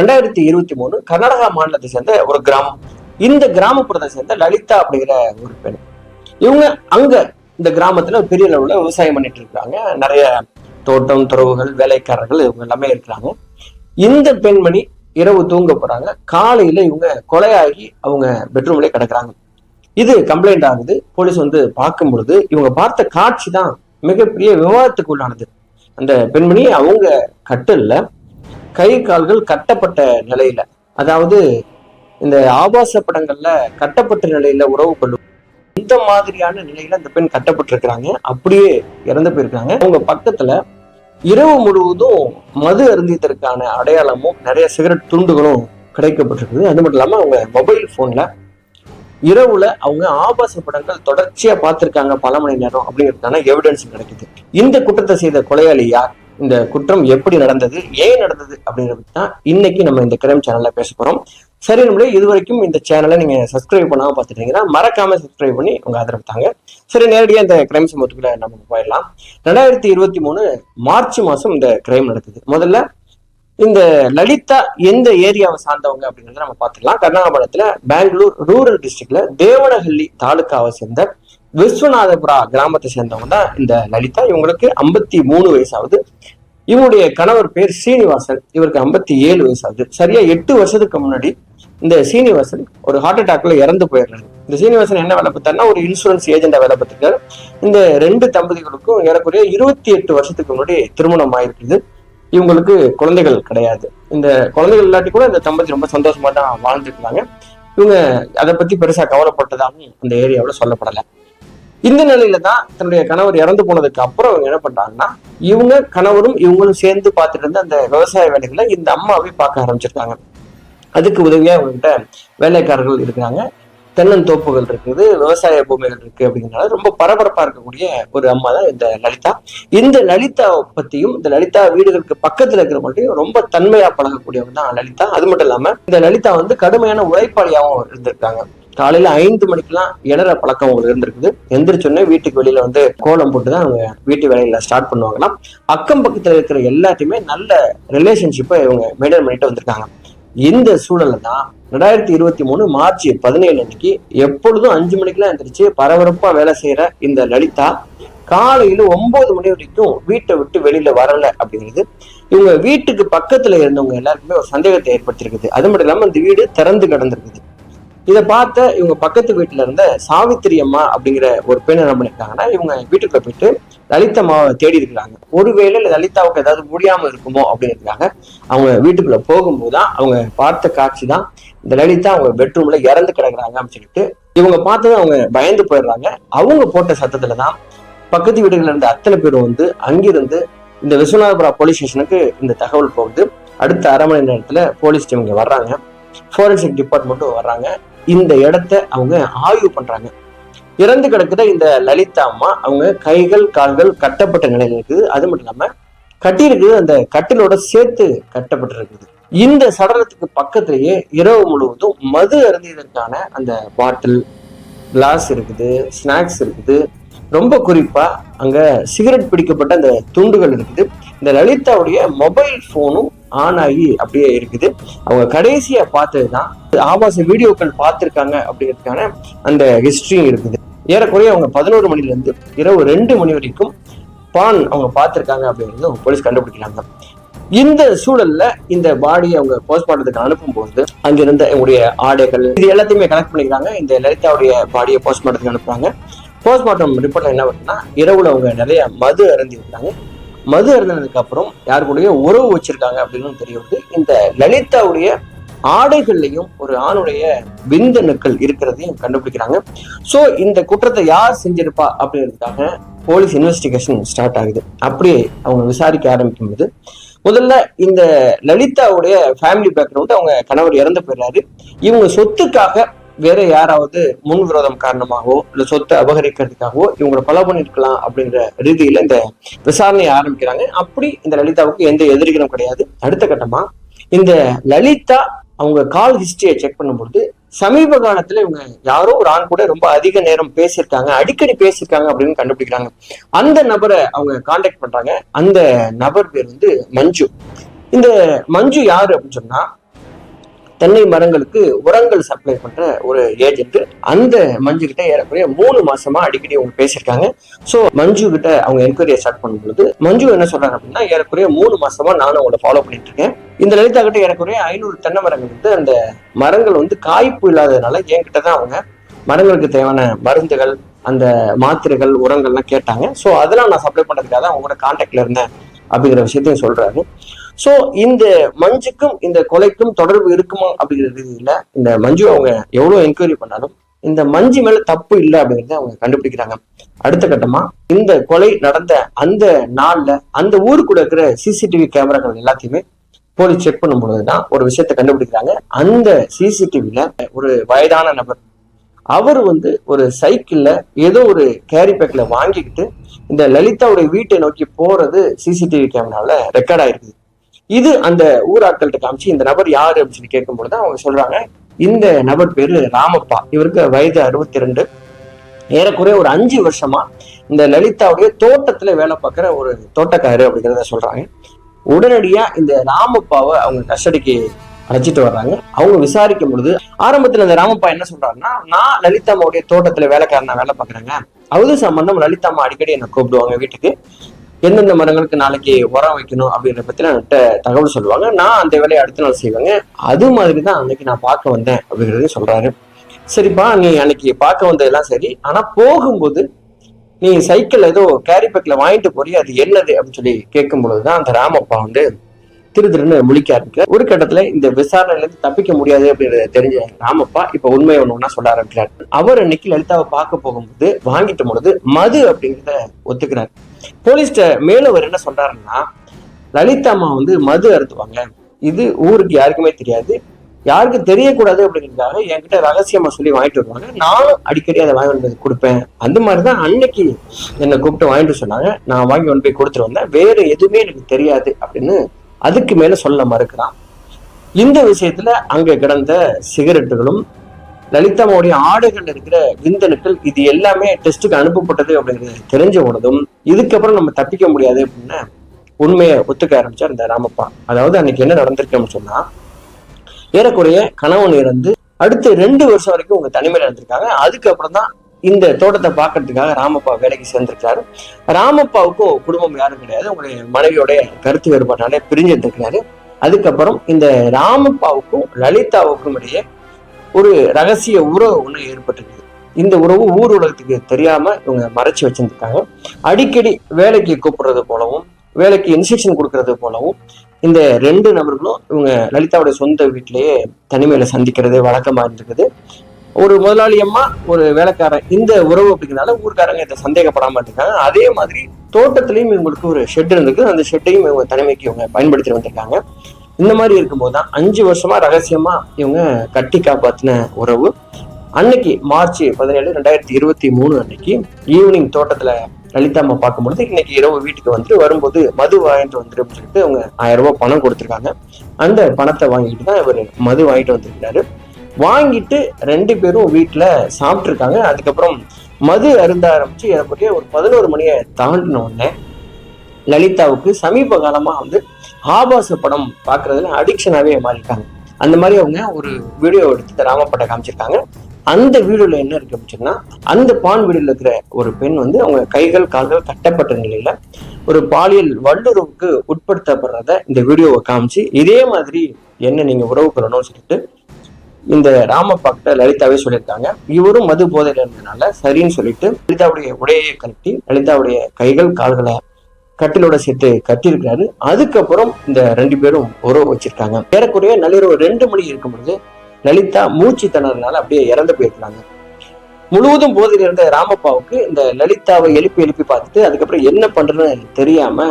2023 கர்நாடகா மாநிலத்தை சேர்ந்த ஒரு கிராமம். இந்த கிராமப்புறத்தை சேர்ந்த லலிதா அப்படிங்கிற ஒரு பெண். இவங்க அங்க இந்த கிராமத்துல பெரிய அளவுல விவசாயம் பண்ணிட்டு இருக்காங்க. நிறைய தோட்டம், துறவுகள், வேலைக்காரர்கள் இவங்க எல்லாமே இருக்கிறாங்க. இந்த பெண்மணி இரவு தூங்க போறாங்க. காலையில இவங்க கொலையாகி அவங்க பெட்ரூம்லயே கிடக்குறாங்க. இது கம்ப்ளைண்ட் ஆகுது. போலீஸ் வந்து பார்க்கும் பொழுது இவங்க பார்த்த காட்சி தான் மிகப்பெரிய விவாதத்துக்கு உள்ளானது. அந்த பெண்மணி அவங்க கட்டில்ல கை கால்கள் கட்டப்பட்ட நிலையில, அதாவது இந்த ஆபாச படங்கள்ல கட்டப்பட்ட நிலையில உறவு கொள்ளும் இந்த மாதிரியான நிலையில அந்த பெண் கட்டப்பட்டிருக்கிறாங்க. அப்படியே இறந்து போயிருக்காங்க. அவங்க பக்கத்துல இரவு முழுவதும் மது அருந்தியதற்கான அடையாளமும் நிறைய சிகரெட் துண்டுகளும் கிடைக்கப்பட்டிருக்குது. அது மட்டும் இல்லாம அவங்க மொபைல் போன்ல இரவுல அவங்க ஆபாச படங்கள் தொடர்ச்சியா பார்த்திருக்காங்க பல மணி நேரம் அப்படிங்கிறதுக்கான எவிடன்ஸ் கிடைக்குது. இந்த குற்றத்தை செய்த கொலையாளி யார், இந்த குற்றம் எப்படி நடந்தது, ஏன் நடந்தது அப்படிங்கிறது தான் இன்னைக்கு நம்ம இந்த கிரைம் சேனல்ல பேச போறோம். சரி, நம்மளே இது வரைக்கும் இந்த சேனலை நீங்க சப்ஸ்கிரைப் பண்ணாம பார்த்துட்டீங்கன்னா மறக்காம சப்ஸ்கிரைப் பண்ணி உங்க ஆதரவு தாங்க. சரி, நேரடியாக இந்த கிரைம் சம்பவத்துக்குள்ள நம்ம போயிடலாம். 2023 மார்ச் மாசம் இந்த கிரைம் நடக்குது. முதல்ல இந்த லலிதா எந்த ஏரியாவை சார்ந்தவங்க அப்படிங்கறத நம்ம பார்த்துக்கலாம். கர்நாடகா மாநிலத்துல பெங்களூர் ரூரல் டிஸ்ட்ரிக்ட்ல தேவனஹள்ளி தாலுக்காவை சேர்ந்த விஸ்வநாதபுரா கிராமத்தை சேர்ந்தவங்க தான் இந்த லலிதா. இவங்களுக்கு 53 வயசாகுது. இவங்களுடைய கணவர் பேர் சீனிவாசன். இவருக்கு 57 வயசாகுது. சரியா 8 வருஷத்துக்கு முன்னாடி இந்த சீனிவாசன் ஒரு ஹார்ட் அட்டாக்ல இறந்து போயிடுறாரு. இந்த சீனிவாசன் என்ன வேலை பார்த்தாருன்னா ஒரு இன்சூரன்ஸ் ஏஜென்டா வேலை பார்த்திருக்காரு. இந்த 2 தம்பதிகளுக்கும் ஏறக்குறைய 28 வருஷத்துக்கு முன்னாடி திருமணம் ஆயிருக்குது. இவங்களுக்கு குழந்தைகள் கிடையாது. இந்த குழந்தைகள் இல்லாட்டி கூட இந்த தம்பதி ரொம்ப சந்தோஷமா தான் வாழ்ந்துருக்காங்க. இவங்க அதை பத்தி பெருசா கவலைப்பட்டதாகவும் அந்த ஏரியாவில் சொல்லப்படலை. இந்த நிலையில தான் தன்னுடைய கணவர் இறந்து போனதுக்கு அப்புறம் இவங்க என்ன பண்றாங்கன்னா, இவங்க கணவரும் இவங்களும் சேர்ந்து பார்த்துட்டு இருந்த அந்த விவசாய வேலைகளை இந்த அம்மாவே பார்க்க ஆரம்பிச்சிருக்காங்க. அதுக்கு உதவியா இவங்ககிட்ட வேலைக்காரர்கள் இருக்கிறாங்க, தென்னந்தோப்புகள் இருக்குது, விவசாய பூமிகள் இருக்கு. அப்படிங்கிறனால ரொம்ப பரபரப்பா இருக்கக்கூடிய ஒரு அம்மா தான் இந்த லலிதா. இந்த லலிதா பத்தியும் இந்த லலிதா வீடுகளுக்கு பக்கத்துல இருக்கிற மட்டும் ரொம்ப தன்மையா பழகக்கூடியவங்க தான் லலிதா. அது மட்டும் இல்லாம இந்த லலிதா வந்து கடுமையான உழைப்பாளியாகவும் இருந்திருக்காங்க. காலையில 5 மணிக்கெல்லாம் எழற பழக்கம் அவங்களுக்கு இருந்திருக்குது. எந்திரிச்சோடனே வீட்டுக்கு வெளியில வந்து கோலம் போட்டுதான் அவங்க வீட்டு வேலையில ஸ்டார்ட் பண்ணுவாங்களாம். அக்கம் பக்கத்துல இருக்கிற எல்லாத்தையுமே நல்ல ரிலேஷன்ஷிப்பை இவங்க மெயின்டைன் பண்ணிட்டு வந்திருக்காங்க. இந்த சூழல்ல தான் 2023 மார்ச் 17 அன்னைக்கு எப்பொழுதும் 5 மணிக்கெல்லாம் எந்திரிச்சு பரபரப்பா வேலை செய்யற இந்த லலிதா காலையில 9 மணி வரைக்கும் வீட்டை விட்டு வெளியில வரல அப்படிங்கிறது இவங்க வீட்டுக்கு பக்கத்துல இருந்தவங்க எல்லாருக்குமே ஒரு சந்தேகத்தை ஏற்படுத்திருக்குது. அது மட்டும் இல்லாம இந்த வீடு திறந்து கிடந்திருக்குது. இதை பார்த்த இவங்க பக்கத்து வீட்டுல இருந்த சாவித்திரி அம்மா அப்படிங்கிற ஒரு பெண் என்ன பண்ணிருக்காங்கன்னா, இவங்க வீட்டுக்குள்ள போயிட்டு லலிதா அம்மாவை தேடி இருக்கிறாங்க. ஒருவேளை லலிதாவுக்கு ஏதாவது முடியாம இருக்குமோ அப்படிங்கிறதுக்காக அவங்க வீட்டுக்குள்ள போகும்போதுதான் அவங்க பார்த்த காட்சி தான் இந்த லலிதா அவங்க பெட்ரூம்ல இறந்து கிடக்குறாங்க அப்படின்னு சொல்லிட்டு இவங்க பார்த்தது அவங்க பயந்து போயிடுறாங்க. அவங்க போட்ட சத்தத்துலதான் பக்கத்து வீடுகள்ல இருந்த அத்தனை பேரும் வந்து அங்கிருந்து இந்த விஸ்வநாதபுரா போலீஸ் ஸ்டேஷனுக்கு இந்த தகவல் போகுது. அடுத்த அரை மணி நேரத்துல போலீஸ் டீம் இங்க வர்றாங்க, போரன்சிக் டிபார்ட்மெண்ட்டும் வர்றாங்க. இந்த இடத்த அவங்க ஆய்வு பண்றாங்க. இறந்து கிடக்குற இந்த லலிதா அம்மா அவங்க கைகள் கால்கள் கட்டப்பட்ட நிலையில இருக்குது. அது மட்டும் இல்லாம கட்டியிருக்குது அந்த கட்டிலோட சேர்த்து கட்டப்பட்டிருக்குது. இந்த சடலத்துக்கு பக்கத்திலேயே இரவு முழுவதும் மது அருந்தியதற்கான அந்த பாட்டில், கிளாஸ் இருக்குது, ஸ்நாக்ஸ் இருக்குது. ரொம்ப குறிப்பா அங்க சிகரெட் பிடிக்கப்பட்ட அந்த துண்டுகள் இருக்குது. இந்த லலிதாவுடைய மொபைல் போனும் ஆன் ஆகி அப்படியே இருக்குது. அவங்க கடைசியா பார்த்ததுதான் ஆபாச வீடியோக்கள் பார்த்திருக்காங்க அப்படிங்கிறதுக்கான அந்த ஹிஸ்டரியும் இருக்குது. ஏறக்குறைய அவங்க 11 மணில இருந்து இரவு 2 மணி வரைக்கும் பான் அவங்க பார்த்திருக்காங்க அப்படிங்கிறது போலீஸ் கண்டுபிடிக்கிறாங்க. இந்த சூழல்ல இந்த பாடியை அவங்க போஸ்ட்மார்ட்டத்துக்கு அனுப்பும்போது அங்கிருந்த அவங்களுடைய ஆடைகள் இது எல்லாத்தையுமே கலெக்ட் பண்ணிக்கிறாங்க. இந்த லலிதாவுடைய பாடியை போஸ்ட்மார்ட்டத்துக்கு அனுப்புறாங்க. போஸ்ட்மார்ட்டம் ரிப்போர்ட்ல என்ன வருதுன்னா, இரவுல அவங்க நிறைய மது அருந்தி இருக்காங்க. மது அருந்தினதுக்கு அப்புறம் யாரு கூடய உறவு வச்சிருக்காங்க அப்படின்னு தெரிய வருது. இந்த லலிதாவுடைய ஆடைகள்லையும் ஒரு ஆணுடைய விந்தணுக்கள் இருக்கிறதையும் கண்டுபிடிக்கிறாங்க. சோ இந்த குற்றத்தை யார் செஞ்சிருப்பா அப்படிங்கிறதுக்காக போலீஸ் இன்வெஸ்டிகேஷன் ஸ்டார்ட் ஆகுது. அப்படியே அவங்க விசாரிக்க ஆரம்பிக்கும் போது முதல்ல இந்த லலிதாவுடைய ஃபேமிலி பேக்ரவுண்ட், அவங்க கணவர் இறந்து போயிடுறாரு. இவங்க சொத்துக்காக வேற யாராவது முன் விரோதம் காரணமாகவோ இல்ல சொத்தை அபகரிக்கிறதுக்காகவோ இவங்களை கொலை பண்ணிருக்கலாம் அப்படிங்கிற ரீதியில இந்த விசாரணையை ஆரம்பிக்கிறாங்க. அப்படி இந்த லலிதாவுக்கு எந்த எதிரிகளும் கிடையாது. அடுத்த கட்டமா இந்த லலிதா அவங்க கால் ஹிஸ்டரியை செக் பண்ணும்பொழுது சமீப காலத்துல இவங்க யாரோ ஒரு ஆண் கூட ரொம்ப அதிக நேரம் பேசியிருக்காங்க, அடிக்கடி பேசியிருக்காங்க அப்படின்னு கண்டுபிடிக்கிறாங்க. அந்த நபரை அவங்க கான்டாக்ட் பண்றாங்க. அந்த நபர் பேர் வந்து மஞ்சு. இந்த மஞ்சு யாரு அப்படின்னு சொன்னா, தென்னை மரங்களுக்கு உரங்கள் சப்ளை பண்ற ஒரு ஏஜென்ட். அந்த மஞ்சு கிட்ட ஏறக்குறைய 3 மாசமா அடிக்கடி அவங்க பேசியிருக்காங்க. சோ மஞ்சு கிட்ட அவங்க என்கொயரியை ஸ்டார்ட் பண்ணும்போது மஞ்சு என்ன சொல்றாங்க அப்படின்னா, ஏறக்குறைய 3 மாசமா நானும் அவங்களை ஃபாலோ பண்ணிட்டு இருக்கேன். இந்த லலிதா கிட்ட ஏறக்குறைய 500 தென்னை மரங்கள் வந்து அந்த மரங்கள் வந்து காய்ப்பு இல்லாததுனால என்கிட்டதான் அவங்க மரங்களுக்கு தேவையான மருந்துகள், அந்த மாத்திரைகள், உரங்கள்லாம் கேட்டாங்க. ஸோ அதெல்லாம் நான் சப்ளை பண்றதுக்காக தான் அவங்களோட கான்டாக்ட்ல இருந்தேன் அப்படிங்கிற விஷயத்தையும் சொல்றாரு. சோ இந்த மஞ்சுக்கும் இந்த கொலைக்கும் தொடர்பு இருக்குமா அப்படிங்கிறது இல்ல. இந்த மஞ்சு அவங்க எவ்வளவு என்கொயரி பண்ணாலும் இந்த மஞ்சு மேல தப்பு இல்லை அப்படிங்கறத அவங்க கண்டுபிடிக்கிறாங்க. அடுத்த கட்டமா இந்த கொலை நடந்த அந்த நாள்ல அந்த ஊருக்குள்ள இருக்கிற சிசிடிவி கேமராக்கள் எல்லாத்தையுமே போலீஸ் செக் பண்ணும் பொழுதுதான் ஒரு விஷயத்தை கண்டுபிடிக்கிறாங்க. அந்த சிசிடிவில ஒரு வயதான நபர், அவர் வந்து ஒரு சைக்கிள்ல ஏதோ ஒரு கேரி பேக்ல வாங்கிக்கிட்டு இந்த லலிதாவுடைய வீட்டை நோக்கி போறது சிசிடிவி கேமரால ரெக்கார்ட் ஆயிருக்கு. இது அந்த ஊராட்கள்கிட்ட காமிச்சு இந்த நபர் யாரு அப்படின்னு சொல்லி கேட்கும் பொழுது அவங்க சொல்றாங்க, இந்த நபர் பேரு ராமப்பா, இவருக்கு வயது 62, ஏறக்குறைய ஒரு 5 வருஷமா இந்த லலிதாவுடைய தோட்டத்துல வேலை பார்க்கிற ஒரு தோட்டக்காரரு அப்படிங்கிறத சொல்றாங்க. உடனடியா இந்த ராமப்பாவை அவங்க கஸ்டடிக்கு அழைச்சிட்டு வர்றாங்க. அவங்க விசாரிக்கும் பொழுது ஆரம்பத்துல இந்த ராமப்பா என்ன சொல்றாருன்னா, நான் லலிதாமாவுடைய தோட்டத்துல வேலைக்காரனா வேலை பார்க்கறேங்க, அது சம்பந்தம் லலிதாமா அடிக்கடி என்னை கூப்பிடுவாங்க வீட்டுக்கு, எந்தெந்த மரங்களுக்கு நாளைக்கு உரம் வைக்கணும் அப்படின்ற பத்தி என்கிட்ட தகவல் சொல்லுவாங்க, நான் அந்த வேலையை அடுத்த நாள் செய்வாங்க, அது மாதிரிதான் அன்னைக்கு நான் பார்க்க வந்தேன் அப்படிங்கிறது சொல்றாரு. சரிப்பா, நீ அன்னைக்கு பார்க்க வந்ததெல்லாம் சரி, ஆனா போகும்போது நீ சைக்கிள் ஏதோ கேரி பேக்ல வாங்கிட்டு போறிய, அது என்னது அப்படின்னு சொல்லி கேட்கும் பொழுதுதான் அந்த ராமப்பா வந்து திருன்னு முழிக்க ஆரம்பிக்கிறார். ஒரு கட்டத்துல இந்த விசாரணையில இருந்து தப்பிக்க முடியாது அப்படின்றத தெரிஞ்ச ராமப்பா இப்ப உண்மை ஒண்ணு சொல்ல ஆரம்பிக்கிறார். அவர் அன்னைக்கு லலிதாவை பார்க்க போகும்போது வாங்கிட்டு பொழுது மது அப்படிங்கிறத ஒத்துக்கிறார். போலீஸ்ட மேல அவர் என்ன சொல்றாருன்னா, லலிதா அம்மா வந்து மது அருந்துவாங்க, இது ஊருக்கு யாருக்குமே தெரியாது, யாருக்கும் தெரியக்கூடாது அப்படிங்கிறதுக்காக என்கிட்ட ரகசியமா சொல்லி வாங்கிட்டு வருவாங்க, நானும் அடிக்கடி அதை வாங்கி வந்து கொடுப்பேன், அந்த மாதிரிதான் அன்னைக்கு என்னை கூப்பிட்டு வாங்கிட்டு சொன்னாங்க, நான் வாங்கி கொண்டு போய் கொடுத்துட்டு வந்தேன், வேற எதுவுமே எனக்கு தெரியாது அப்படின்னு அதுக்கு மேல சொல்ல மறுக்கிறான். இந்த விஷயத்துல அங்க கிடந்த சிகரெட்டுகளும் லலிதாமாவுடைய ஆடைகள் இருக்கிற விந்தணுக்கள் இது எல்லாமே டெஸ்ட்டுக்கு அனுப்பப்பட்டது அப்படிங்கிறது தெரிஞ்ச உடனும் இதுக்கப்புறம் நம்ம தப்பிக்க முடியாது அப்படின்னு உண்மையை ஒத்துக்க ஆரம்பிச்சார் இந்த ராமப்பா. அதாவது அன்னைக்கு என்ன நடந்திருக்குன்னு சொன்னா, ஏறக்குறைய கணவன் இறந்து அடுத்த 2 வருஷம் வரைக்கும் உங்க தனிமையில இருந்திருக்காங்க. அதுக்கப்புறம் தான் இந்த தோட்டத்தை பார்க்கறதுக்காக ராமப்பா வேலைக்கு சேர்ந்திருக்காரு. ராமப்பாவுக்கும் குடும்பம் யாரும் கிடையாது, உங்களுடைய மனைவியோடைய கருத்து வேறுபாட்டாலே பிரிஞ்சு இருந்திருக்கிறாரு. அதுக்கப்புறம் இந்த ராமப்பாவுக்கும் லலிதாவுக்கும் இடையே ஒரு ரகசிய உறவு ஒண்ணு ஏற்பட்டிருக்கு. இந்த உறவு ஊர் உலகத்துக்கு தெரியாம இவங்க மறைச்சு வச்சிருந்திருக்காங்க. அடிக்கடி வேலைக்கு கூப்பிடுறது போலவும் வேலைக்கு இன்ஸ்ட்ரக்ஷன் கொடுக்கறது போலவும் இந்த 2 நபர்களும் இவங்க லலிதாவுடைய சொந்த வீட்டிலேயே தனிமையில சந்திக்கிறது வழக்கமா இருந்திருக்குது. ஒரு முதலாளி அம்மா, ஒரு வேலைக்காரன், இந்த உறவு அப்படிங்கிறதுனால ஊர்க்காரங்க இதை சந்தேகப்படாம இருக்காங்க. அதே மாதிரி தோட்டத்திலையும் இவங்களுக்கு ஒரு ஷெட் இருந்திருக்கு, அந்த ஷெட்டையும் இவங்க தனிமைக்கு இவங்க பயன்படுத்தி வந்திருக்காங்க. இந்த மாதிரி இருக்கும்போது தான் 5 வருஷமா ரகசியமா இவங்க கட்டி காப்பாத்தின உறவு அன்னைக்கு மார்ச் 17, 2023 அன்னைக்கு ஈவினிங் தோட்டத்துல லலிதா அம்மா பார்க்கும்பொழுது இன்னைக்கு இரவு வீட்டுக்கு வந்துட்டு வரும்போது மது வாங்கிட்டு வந்துருன்னு சொல்லிட்டு அவங்க 1000 ரூபாய் பணம் கொடுத்துருக்காங்க. அந்த பணத்தை வாங்கிட்டு தான் இவர் மது வாங்கிட்டு வந்திருக்கிறாரு. வாங்கிட்டு 2 பேரும் வீட்டுல சாப்பிட்டு இருக்காங்க. அதுக்கப்புறம் மது அருந்த ஆரம்பிச்சு ஏறக்குறைய ஒரு 11 மணியை தாண்டின உடனே லலிதாவுக்கு சமீப காலமா வந்து ஆபாச படம் பாக்குறதுல அடிக்ஷனாவே மாறிட்டாங்க. அந்த மாதிரி அவங்க ஒரு வீடியோ எடுத்து ராமப்பட்ட காமிச்சிருக்காங்க. அந்த வீடியோல என்ன இருக்கு அப்படின்னா, அந்த பான் வீடியோல இருக்கிற ஒரு பெண் வந்து அவங்க கைகள் கால்கள் கட்டப்பட்ட நிலையில ஒரு பாலியல் வல்லுறவுக்கு உட்படுத்தப்படுறத இந்த வீடியோவை காமிச்சு, இதே மாதிரி என்ன நீங்க உறவு கொள்ளணும்னு சொல்லிட்டு இந்த ராமப்பா கிட்ட லலிதாவே சொல்லியிருக்காங்க. இவரும் மது போதையில இருந்ததுனால சரின்னு சொல்லிட்டு லலிதாவுடைய உடையை கட்டி லலிதாவுடைய கைகள் கால்களை கட்டிலோட சேர்த்து கட்டியிருக்காரு. அதுக்கப்புறம் இந்த 2 பேரும் உறவு வச்சிருக்காங்க. ஏறக்குறைய நள்ளிரவு 2 மணி இருக்கும் பொழுது லலிதா மூச்சு திணறனால அப்படியே இறந்து போயிருக்காங்க. முழுவதும் போதையில் இருந்த ராமப்பாவுக்கு இந்த லலிதாவை எழுப்பி பார்த்துட்டு அதுக்கப்புறம் என்ன பண்றதுன்னு தெரியாம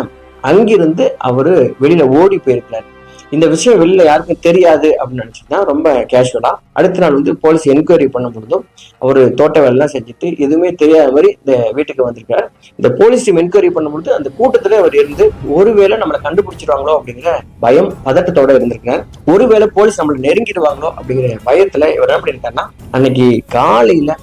அங்கிருந்து அவரு வெளியில ஓடி போயிருக்கிறாரு. இந்த விஷயம் வெளியில யாருக்கும் தெரியாது அப்படின்னு நினைச்சுன்னா ரொம்ப கேஷுவலா அடுத்த நாள் வந்து போலீஸ் என்கொயரி பண்ணும் பொழுதும் அவரு தோட்ட வேலை எல்லாம் செஞ்சுட்டு எதுவுமே தெரியாத மாதிரி இந்த வீட்டுக்கு வந்திருக்காரு. இந்த போலீஸ் டீம் என்கொயரி பண்ணும்பொழுது அந்த கூட்டத்துல அவர் இருந்து ஒருவேளை நம்மளை கண்டுபிடிச்சிருவாங்களோ அப்படிங்கிற பயம் பதட்டத்தோட இருந்திருக்காரு. ஒருவேளை போலீஸ் நம்மளை நெருங்கிடுவாங்களோ அப்படிங்கிற பயத்துல இவர் என்ன பண்ணிருக்காருன்னா, அன்னைக்கு காலையில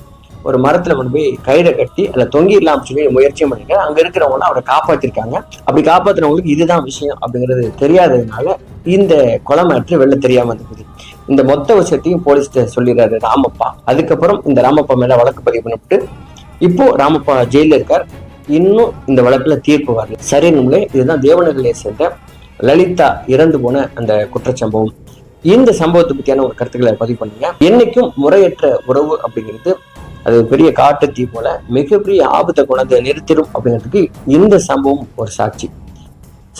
ஒரு மரத்துல கொண்டு போய் கயிறை கட்டி அதுல தொங்கிடலாம் சொல்லி முயற்சியும் பண்ணிருக்காரு. அங்க இருக்கிறவங்க அவரை காப்பாத்திருக்காங்க. அப்படி காப்பாத்துறவங்களுக்கு இதுதான் விஷயம் அப்படிங்கிறது தெரியாததுனால இந்த கொலை மேட்ரு வெளில தெரியாம இருந்தது. இந்த மொத்த விஷயத்தையும் போலீஸ்கிட்ட சொல்லிடுறாரு ராமப்பா. அதுக்கப்புறம் இந்த ராமப்பா மேல வழக்கு பதிவு பண்ணிவிட்டு இப்போ ராமப்பா ஜெயில இருக்கார். இன்னும் இந்த வழக்குல தீர்ப்பு வரல. சரிங்களே, இதுதான் தேவநகரியை சேர்ந்த லலிதா இறந்து போன அந்த குற்றச்சம்பவம். இந்த சம்பவத்தை பத்தியான ஒரு கருத்துக்களை பதிவு பண்ணுங்க. என்னைக்கும் முறையற்ற உறவு அப்படிங்கிறது அது பெரிய காட்டு தீ போல மிகப்பெரிய ஆபத்தை கொண்டு நிறுத்திடும் அப்படிங்கிறதுக்கு இந்த சம்பவம் ஒரு சாட்சி.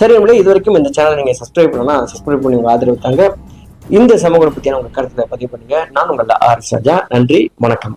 சரி, இது வரைக்கும் இந்த சேனலை நீங்க சப்ஸ்கிரைப் பண்ணணும்னா சப்ஸ்கிரைப் பண்ணி உங்க ஆதரவு தாங்க. இந்த சமூகத்தை பத்தியான உங்க கருத்துக்களை பதிவு பண்ணுங்க. நான் உங்கள ஆர் ராஜா. நன்றி, வணக்கம்.